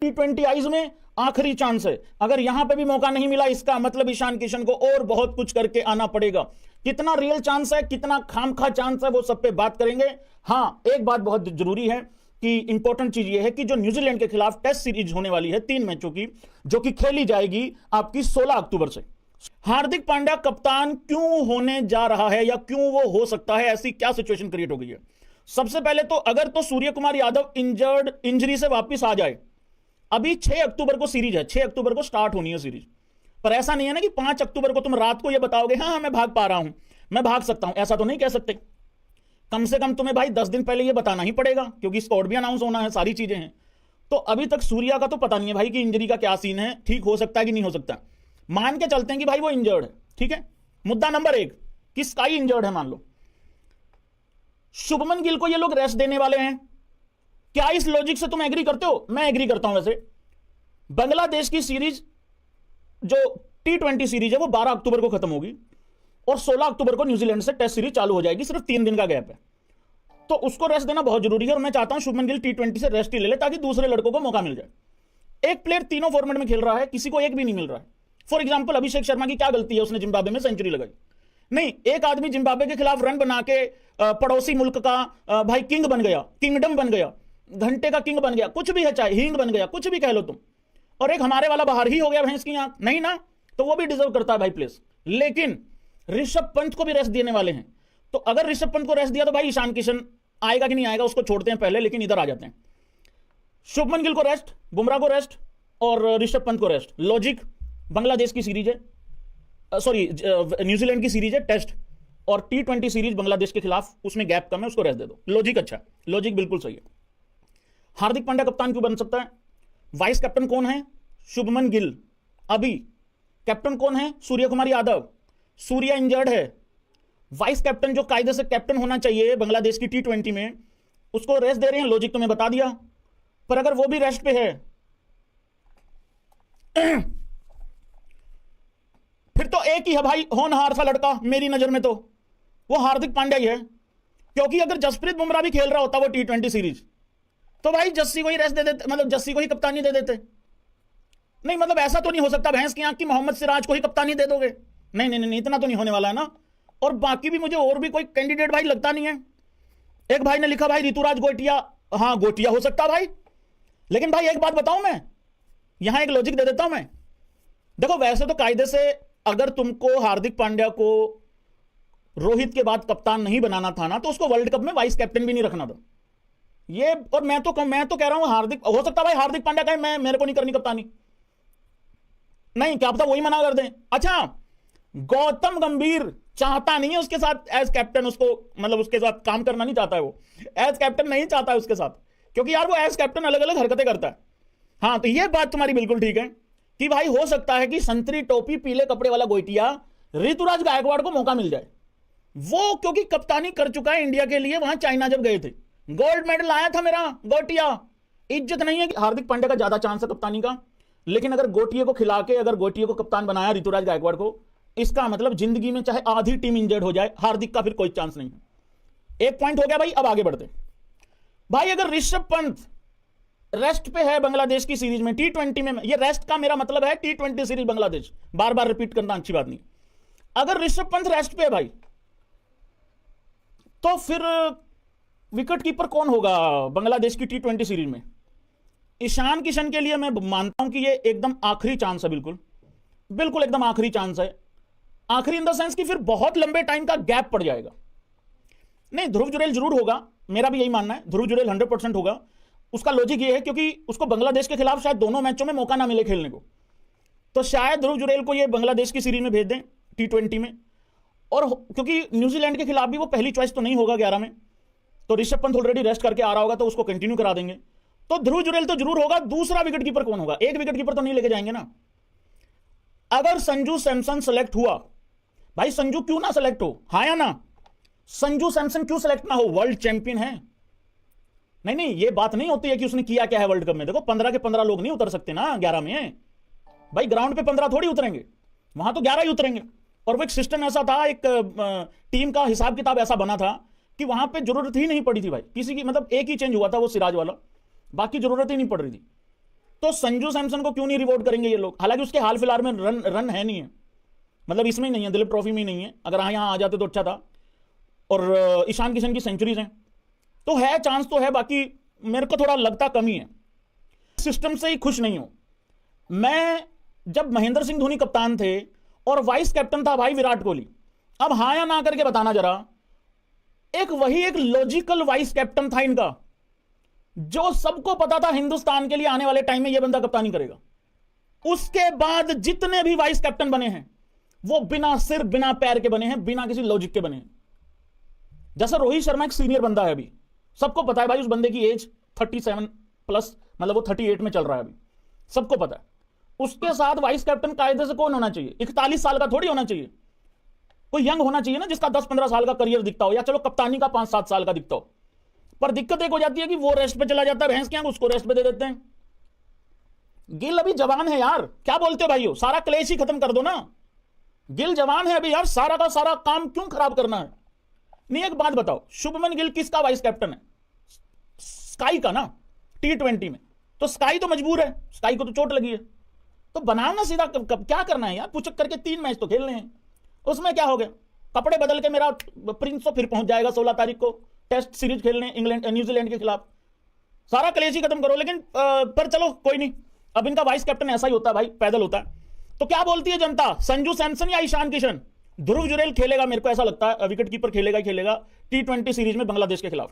T20 eyes में आखिरी chance है। अगर यहां पे भी मौका नहीं मिला, इसका मतलब ईशान किशन को और बहुत कुछ करके आना पड़ेगा। कितना रियल चांस है, कितना खामखा चांस है, वो सब पे बात करेंगे। हां, एक बात बहुत जरूरी है कि इंपॉर्टेंट चीज ये है कि जो न्यूजीलैंड के खिलाफ टेस्ट सीरीज होने वाली है 3 मैचों की, जो कि खेली जाएगी आपकी 16 अक्टूबर से, हार्दिक पांड्या कप्तान क्यों होने जा रहा है या क्यों वो हो सकता है, ऐसी क्या सिचुएशन क्रिएट हो गई है। सबसे पहले तो अगर तो सूर्य कुमार यादव इंजरी से वापस आ जाए, अभी 6 अक्टूबर को सीरीज है, 6 अक्टूबर को स्टार्ट होनी है सीरीज, पर ऐसा नहीं है ना कि 5 अक्टूबर को तुम रात को ये बताओगे हाँ मैं भाग पा रहा हूं, मैं भाग सकता हूं, ऐसा तो नहीं कह सकते। कम से कम तुम्हें भाई 10 दिन पहले ये बताना ही पड़ेगा, क्योंकि स्क्वाड भी अनाउंस होना है, सारी चीजें हैं। तो अभी तक सूर्या का तो पता नहीं है भाई कि इंजरी का क्या सीन है, ठीक हो सकता है कि नहीं हो सकता। मान के चलते हैं कि भाई वो इंजर्ड है, ठीक है। मुद्दा नंबर 1 कि स्काई इंजर्ड है, मान लो शुभमन गिल को ये लोग रेस्ट देने वाले हैं। क्या इस लॉजिक से तुम एग्री करते हो? मैं एग्री करता हूं। वैसे बांग्लादेश की सीरीज जो T20 सीरीज है वो 12 अक्टूबर को खत्म होगी और 16 अक्टूबर को न्यूजीलैंड से टेस्ट सीरीज चालू हो जाएगी, सिर्फ 3 दिन का गैप है। तो उसको रेस्ट देना बहुत जरूरी है और मैं चाहता हूं शुभमन गिल T20 से रेस्ट ही ले ले ताकि दूसरे लड़कों को मौका मिल जाए। एक प्लेयर तीनों फॉर्मेट में खेल रहा है, किसी को एक भी नहीं मिल रहा है। फॉर एग्जाम्पल अभिषेक शर्मा की क्या गलती है, उसने जिम्बाब्वे में सेंचुरी लगाई नहीं। एक आदमी जिम्बाब्वे के खिलाफ रन बना के पड़ोसी मुल्क का भाई किंग बन गया, किंगडम बन गया, घंटे का किंग बन गया, कुछ भी है, चाहे हिंग बन गया, कुछ भी कह लो तुम। और एक हमारे वाला बाहर ही हो गया भैंस की आंख, नहीं ना, तो वो भी डिजर्व करता है भाई प्लेस। लेकिन ऋषभ पंत को भी रेस्ट देने वाले हैं, तो अगर ऋषभ पंत को रेस्ट दिया तो भाई ईशान किशन आएगा कि नहीं आएगा उसको छोड़ते हैं पहले, लेकिन इधर आ जाते हैं। शुभमन गिल को रेस्ट, बुमराह को रेस्ट और ऋषभ पंत को रेस्ट। लॉजिक, बांग्लादेश की सीरीज है, सॉरी न्यूजीलैंड की सीरीज है टेस्ट, और T20 सीरीज बांग्लादेश के खिलाफ, उसमें गैप कम है, उसको रेस्ट दे दो। लॉजिक अच्छा है, लॉजिक बिल्कुल सही है। हार्दिक पांड्या कप्तान क्यों बन सकता है? वाइस कैप्टन कौन है? शुभमन गिल। अभी कैप्टन कौन है? सूर्य कुमार यादव। सूर्या इंजर्ड है। वाइस कैप्टन जो कायदे से कैप्टन होना चाहिए बांग्लादेश की T20 में, उसको रेस्ट दे रहे हैं। लॉजिक तो मैं बता दिया। पर अगर वो भी रेस्ट पे है फिर तो एक ही है भाई होनहार सा लड़का मेरी नजर में, तो वो हार्दिक पांड्या ही है। क्योंकि अगर जसप्रीत बुमराह भी खेल रहा होता वो T20 सीरीज, तो भाई जस्सी को ही रेस्ट दे देते, मतलब जस्सी को ही कप्तानी दे देते। नहीं मतलब ऐसा तो नहीं हो सकता भैंस की आंख की मोहम्मद सिराज को ही कप्तानी दे दोगे? नहीं नहीं नहीं, इतना तो नहीं होने वाला है ना। और बाकी भी मुझे और भी कोई कैंडिडेट भाई लगता नहीं है। एक भाई ने लिखा भाई ऋतुराज गोटिया, हाँ गोटिया हो सकता भाई। लेकिन भाई एक बात बताऊं, मैं यहां एक लॉजिक दे देता हूं मैं। देखो वैसे तो कायदे से अगर तुमको हार्दिक पांड्या को रोहित के बाद कप्तान नहीं बनाना था ना, तो उसको वर्ल्ड कप में वाइस कैप्टन भी नहीं रखना था ये। और मैं तो कह रहा हूं हार्दिक, हो सकता भाई हार्दिक पांड्या कहे मैं, मेरे को नहीं करनी कप्तानी, नहीं क्या पता वही मना कर दें। अच्छा, गौतम गंभीर चाहता नहीं है उसके साथ एज कैप्टन, उसको मतलब उसके साथ काम करना नहीं चाहता है, वो एज कैप्टन नहीं चाहता है उसके साथ, क्योंकि यार वो एज कैप्टन अलग अलग हरकतें करता है। हाँ तो ये बात तुम्हारी बिल्कुल ठीक है कि भाई हो सकता है कि संतरी टोपी पीले कपड़े वाला गोटिया ऋतुराज गायकवाड़ को मौका मिल जाए। वो क्योंकि कप्तानी कर चुका है इंडिया के लिए, वहां चाइना जब गए थे गोल्ड मेडल आया था मेरा गोटिया। इज्जत नहीं है कि हार्दिक पांड्या का ज्यादा चांस है कप्तानी का, लेकिन अगर गोटिये को खिला के अगर गोटिये को कप्तान बनाया ऋतुराज गायकवाड़ को, इसका मतलब जिंदगी में चाहे आधी टीम इंजर्ड हो जाए, हार्दिक का फिर कोई चांस नहीं है। एक पॉइंट हो गया भाई। अब आगे बढ़ते भाई। अगर ऋषभ पंत रेस्ट पे है बांग्लादेश की सीरीज में, T20 में, ये रेस्ट का मेरा मतलब है T20 सीरीज बांग्लादेश, बार बार रिपीट करना अच्छी बात नहीं। अगर ऋषभ पंत रेस्ट पे है भाई, तो फिर विकेट कीपर कौन होगा बांग्लादेश की T20 सीरीज में? ईशान किशन के लिए मैं मानता हूं कि ये एकदम आखिरी चांस है, बिल्कुल बिल्कुल एकदम आखिरी चांस है। आखिरी इन द सेंस कि फिर बहुत लंबे टाइम का गैप पड़ जाएगा। नहीं, ध्रुव जुरेल जरूर होगा, मेरा भी यही मानना है, ध्रुव जुरेल 100% होगा। उसका लॉजिक ये है क्योंकि उसको बांग्लादेश के खिलाफ शायद दोनों मैचों में मौका ना मिले खेलने को, तो शायद ध्रुव जुरेल को ये बांग्लादेश की सीरीज में भेज दें T20 में। और क्योंकि न्यूजीलैंड के खिलाफ भी वो पहली चॉइस तो नहीं होगा 11 में, तो ऋषभ पंत ऑलरेडी रेस्ट करके आ रहा होगा, तो उसको कंटिन्यू करा देंगे। तो ध्रुव जुरेल तो जरूर होगा। दूसरा विकेट कीपर कौन होगा? एक विकेट कीपर तो नहीं लेके जाएंगे ना। अगर संजू सैमसन सेलेक्ट हुआ, भाई संजू क्यों ना सेलेक्ट हो, हाँ या ना? संजू सैमसन क्यों सेलेक्ट ना हो? वर्ल्ड चैंपियन है। नहीं नहीं, ये बात नहीं होती है कि उसने किया क्या है वर्ल्ड कप में। देखो 15 के 15 लोग नहीं उतर सकते ना 11 में भाई, ग्राउंड पे 15 थोड़ी उतरेंगे, वहां तो 11 ही उतरेंगे। और वो एक सिस्टम ऐसा था, एक टीम का हिसाब किताब ऐसा बना था कि वहां पे जरूरत ही नहीं पड़ी थी भाई किसी की, मतलब एक ही चेंज हुआ था वो सिराज वाला, बाकी जरूरत ही नहीं पड़ रही थी। तो संजू सैमसन को क्यों नहीं रिवॉर्ड करेंगे ये लोग? हालांकि उसके हाल फिलहाल में रन है नहीं है, मतलब इसमें ही नहीं है, दिलीप ट्रॉफी में ही नहीं है। अगर यहाँ आ जाते तो अच्छा था। और ईशान किशन की सेंचुरीज हैं, तो है चांस तो है, बाकी मेरे को थोड़ा लगता कमी है। सिस्टम से ही खुश नहीं हूं मैं। जब महेंद्र सिंह धोनी कप्तान थे और वाइस कैप्टन था भाई विराट कोहली, अब हाँ या ना करके बताना जरा, एक लॉजिकल वाइस कैप्टन था इनका, जो सबको पता था हिंदुस्तान के लिए आने वाले टाइम में यह बंदा कप्तानी करेगा। उसके बाद जितने भी वाइस कैप्टन बने हैं वो बिना सिर बिना पैर के बने हैं, बिना किसी लॉजिक के बने हैं। जैसे रोहित शर्मा एक सीनियर बंदा है, अभी सबको पता है भाई उस बंदे की एज 37 प्लस, मतलब वो 38 में चल रहा है अभी, सबको पता है। उसके साथ वाइस कैप्टन कायदे से कौन होना चाहिए? 41 साल का थोड़ी होना चाहिए, कोई यंग होना चाहिए ना, जिसका 10-15 साल का करियर दिखता हो, या चलो कप्तानी का 5-7 साल का दिखता हो। पर दिक्कत एक हो जाती है कि वो रेस्ट पे चला जाता है, भैंस क्या उसको रेस्ट पे दे देते हैं। गिल अभी जवान है यार, क्या बोलते हो भाइयों? सारा क्लेश ही खत्म कर दो ना। गिल जवान है अभी यार, सारा का सारा काम क्यों खराब करना है? नहीं, एक बात बताओ, शुभमन गिल किसका वाइस कैप्टन है? स्काई का ना, T20 में। तो स्काई तो मजबूर है, स्काई को तो चोट लगी है, तो बनाओ ना सीधा। क्या करना है यार? पुचक करके 3 मैच तो खेलने हैं, उसमें क्या हो गया? कपड़े बदल के मेरा प्रिंस तो फिर पहुंच जाएगा 16 तारीख को टेस्ट सीरीज खेलने इंग्लैंड न्यूजीलैंड के खिलाफ। सारा क्लेश ही खत्म करो। लेकिन पर चलो कोई नहीं, अब इनका वाइस कैप्टन ऐसा ही होता है भाई, पैदल होता है। तो क्या बोलती है जनता, संजू सैमसन या ईशान किशन? ध्रुव जुरेल खेलेगा, मेरे को ऐसा लगता है विकेट कीपर खेलेगा ही खेलेगा T20 सीरीज में बांग्लादेश के खिलाफ,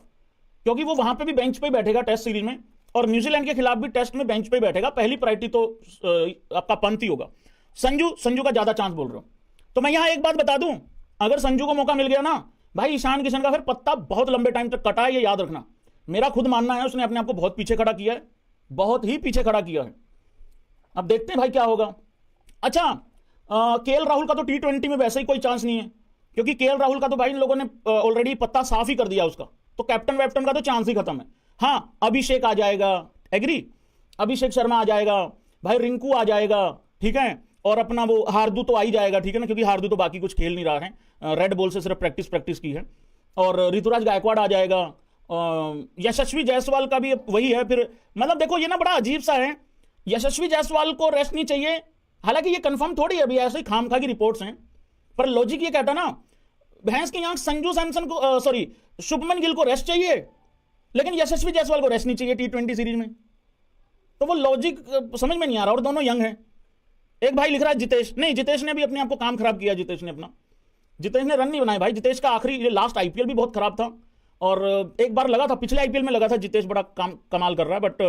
क्योंकि वो वहां पे भी बेंच पे बैठेगा टेस्ट सीरीज में, और न्यूजीलैंड के खिलाफ भी टेस्ट में बेंच पे बैठेगा। पहली प्रायोरिटी तो आपका पंत ही होगा। संजू का ज्यादा चांस बोल रहा हूं। तो मैं यहां एक बात बता दूं, अगर संजू को मौका मिल गया ना भाई, ईशान किशन का फिर पत्ता बहुत लंबे टाइम तक कटा है, ये याद रखना। मेरा खुद मानना है उसने अपने आप को बहुत पीछे खड़ा किया है, बहुत ही पीछे खड़ा किया है। अब देखते हैं भाई क्या होगा। अच्छा, केएल राहुल का तो T20 में वैसे ही कोई चांस नहीं है, क्योंकि केएल राहुल का तो भाई इन लोगों ने ऑलरेडी पत्ता साफ ही कर दिया उसका, तो कैप्टन वैप्टन का तो चांस ही खत्म है। हाँ, अभिषेक आ जाएगा, एग्री, अभिषेक शर्मा आ जाएगा भाई, रिंकू आ जाएगा, ठीक है, और अपना वो हार्दू तो आ ही जाएगा, ठीक है ना, क्योंकि हार्दू तो बाकी कुछ खेल नहीं रहा है, रेड बॉल से सिर्फ प्रैक्टिस की है। और ऋतुराज गायकवाड़ आ जाएगा, यशस्वी जायसवाल का भी वही है। फिर मतलब देखो ये ना बड़ा अजीब सा है, यशस्वी जायसवाल को रेस्ट नहीं चाहिए, हालांकि ये कंफर्म थोड़ी है अभी, ऐसे ही खामखा की रिपोर्ट्स हैं, पर लॉजिक ये कहता ना भैंस की यहां संजू सैमसन को सॉरी शुभमन गिल को रेस्ट चाहिए, लेकिन यशस्वी जायसवाल को रेस्ट नहीं चाहिए T20 सीरीज में। तो वो लॉजिक समझ में नहीं आ रहा। और दोनों यंग हैं। एक भाई लिख रहा है जितेश, नहीं जितेश ने भी अपने आप को काम खराब किया, जितेश ने रन नहीं बनाए भाई। जितेश का आखिरी लास्ट IPL भी बहुत खराब था, और एक बार लगा था पिछले IPL में लगा था जितेश बड़ा काम कमाल कर रहा है, बट